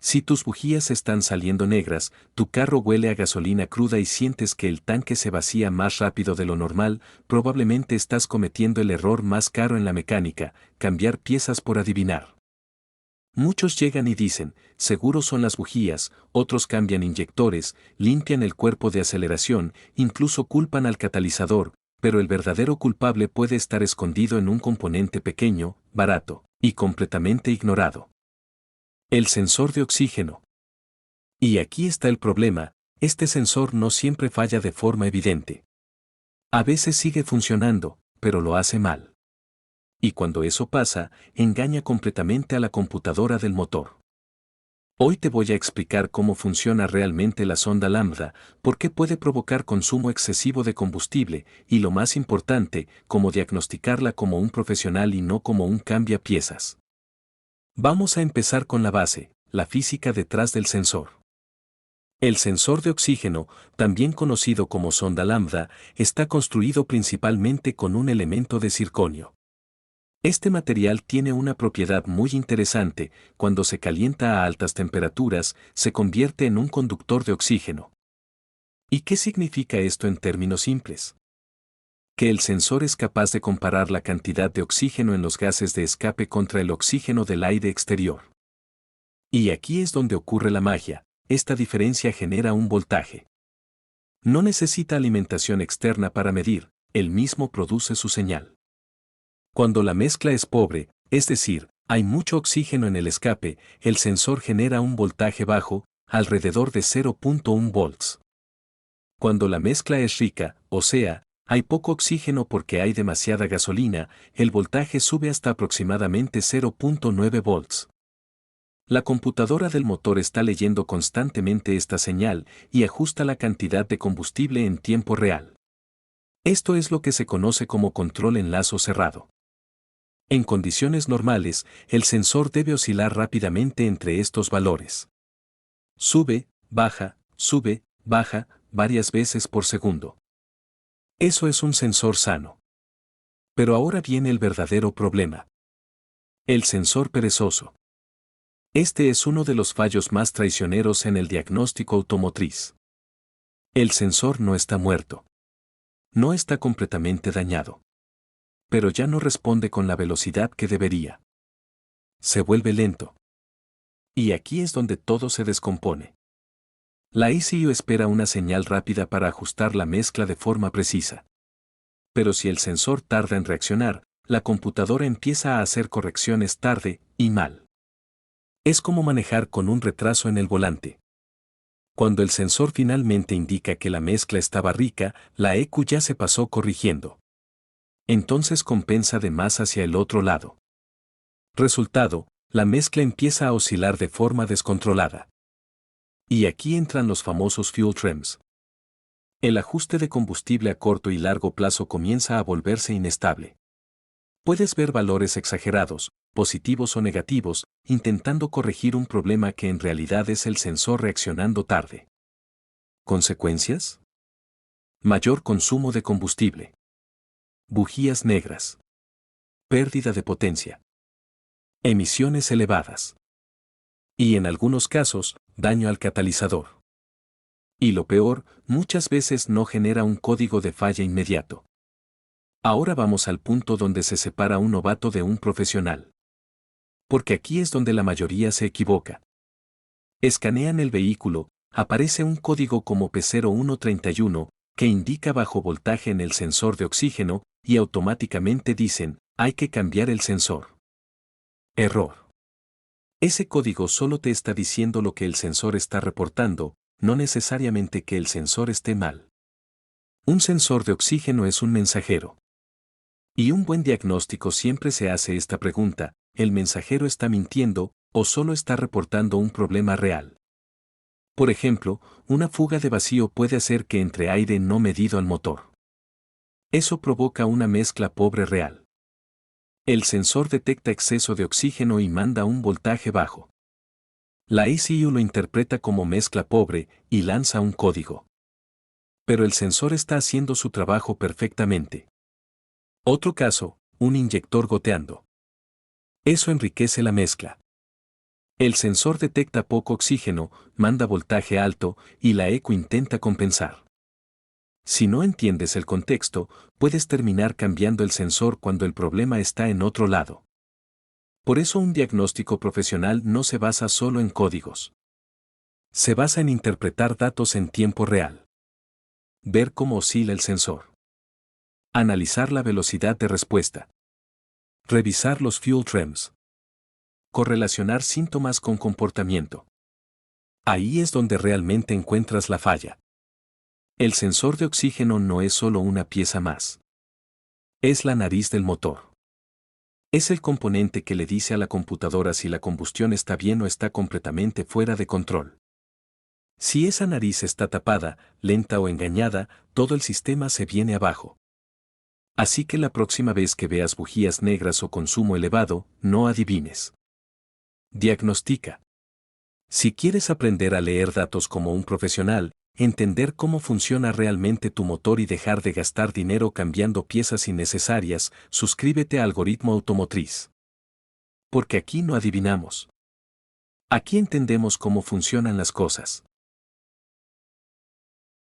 Si tus bujías están saliendo negras, tu carro huele a gasolina cruda y sientes que el tanque se vacía más rápido de lo normal, probablemente estás cometiendo el error más caro en la mecánica, cambiar piezas por adivinar. Muchos llegan y dicen, seguro son las bujías, otros cambian inyectores, limpian el cuerpo de aceleración, incluso culpan al catalizador, pero el verdadero culpable puede estar escondido en un componente pequeño, barato y completamente ignorado. El sensor de oxígeno. Y aquí está el problema, este sensor no siempre falla de forma evidente. A veces sigue funcionando, pero lo hace mal. Y cuando eso pasa, engaña completamente a la computadora del motor. Hoy te voy a explicar cómo funciona realmente la sonda lambda, por qué puede provocar consumo excesivo de combustible y lo más importante, cómo diagnosticarla como un profesional y no como un cambiapiezas. Vamos a empezar con la base, la física detrás del sensor. El sensor de oxígeno, también conocido como sonda lambda, está construido principalmente con un elemento de circonio. Este material tiene una propiedad muy interesante: cuando se calienta a altas temperaturas, se convierte en un conductor de oxígeno. ¿Y qué significa esto en términos simples? Que el sensor es capaz de comparar la cantidad de oxígeno en los gases de escape contra el oxígeno del aire exterior. Y aquí es donde ocurre la magia, esta diferencia genera un voltaje. No necesita alimentación externa para medir, él mismo produce su señal. Cuando la mezcla es pobre, es decir, hay mucho oxígeno en el escape, el sensor genera un voltaje bajo, alrededor de 0.1 volts. Cuando la mezcla es rica, o sea, hay poco oxígeno porque hay demasiada gasolina, el voltaje sube hasta aproximadamente 0.9 volts. La computadora del motor está leyendo constantemente esta señal y ajusta la cantidad de combustible en tiempo real. Esto es lo que se conoce como control en lazo cerrado. En condiciones normales, el sensor debe oscilar rápidamente entre estos valores. Sube, baja, varias veces por segundo. Eso es un sensor sano. Pero ahora viene el verdadero problema. El sensor perezoso. Este es uno de los fallos más traicioneros en el diagnóstico automotriz. El sensor no está muerto. No está completamente dañado. Pero ya no responde con la velocidad que debería. Se vuelve lento. Y aquí es donde todo se descompone. La ECU espera una señal rápida para ajustar la mezcla de forma precisa. Pero si el sensor tarda en reaccionar, la computadora empieza a hacer correcciones tarde y mal. Es como manejar con un retraso en el volante. Cuando el sensor finalmente indica que la mezcla estaba rica, la ECU ya se pasó corrigiendo. Entonces compensa de más hacia el otro lado. Resultado, la mezcla empieza a oscilar de forma descontrolada. Y aquí entran los famosos fuel trims. El ajuste de combustible a corto y largo plazo comienza a volverse inestable. Puedes ver valores exagerados, positivos o negativos, intentando corregir un problema que en realidad es el sensor reaccionando tarde. ¿Consecuencias? Mayor consumo de combustible. Bujías negras. Pérdida de potencia. Emisiones elevadas. Y en algunos casos, daño al catalizador. Y lo peor, muchas veces no genera un código de falla inmediato. Ahora vamos al punto donde se separa un novato de un profesional. Porque aquí es donde la mayoría se equivoca. Escanean el vehículo, aparece un código como P0131, que indica bajo voltaje en el sensor de oxígeno, y automáticamente dicen, hay que cambiar el sensor. Error. Ese código solo te está diciendo lo que el sensor está reportando, no necesariamente que el sensor esté mal. Un sensor de oxígeno es un mensajero. Y un buen diagnóstico siempre se hace esta pregunta: ¿el mensajero está mintiendo o solo está reportando un problema real? Por ejemplo, una fuga de vacío puede hacer que entre aire no medido al motor. Eso provoca una mezcla pobre real. El sensor detecta exceso de oxígeno y manda un voltaje bajo. La ECU lo interpreta como mezcla pobre y lanza un código. Pero el sensor está haciendo su trabajo perfectamente. Otro caso, un inyector goteando. Eso enriquece la mezcla. El sensor detecta poco oxígeno, manda voltaje alto y la eco intenta compensar. Si no entiendes el contexto, puedes terminar cambiando el sensor cuando el problema está en otro lado. Por eso un diagnóstico profesional no se basa solo en códigos. Se basa en interpretar datos en tiempo real. Ver cómo oscila el sensor. Analizar la velocidad de respuesta. Revisar los fuel trends. Correlacionar síntomas con comportamiento. Ahí es donde realmente encuentras la falla. El sensor de oxígeno no es solo una pieza más. Es la nariz del motor. Es el componente que le dice a la computadora si la combustión está bien o está completamente fuera de control. Si esa nariz está tapada, lenta o engañada, todo el sistema se viene abajo. Así que la próxima vez que veas bujías negras o consumo elevado, no adivines. Diagnostica. Si quieres aprender a leer datos como un profesional, entender cómo funciona realmente tu motor y dejar de gastar dinero cambiando piezas innecesarias, suscríbete a Algoritmo Automotriz. Porque aquí no adivinamos. Aquí entendemos cómo funcionan las cosas.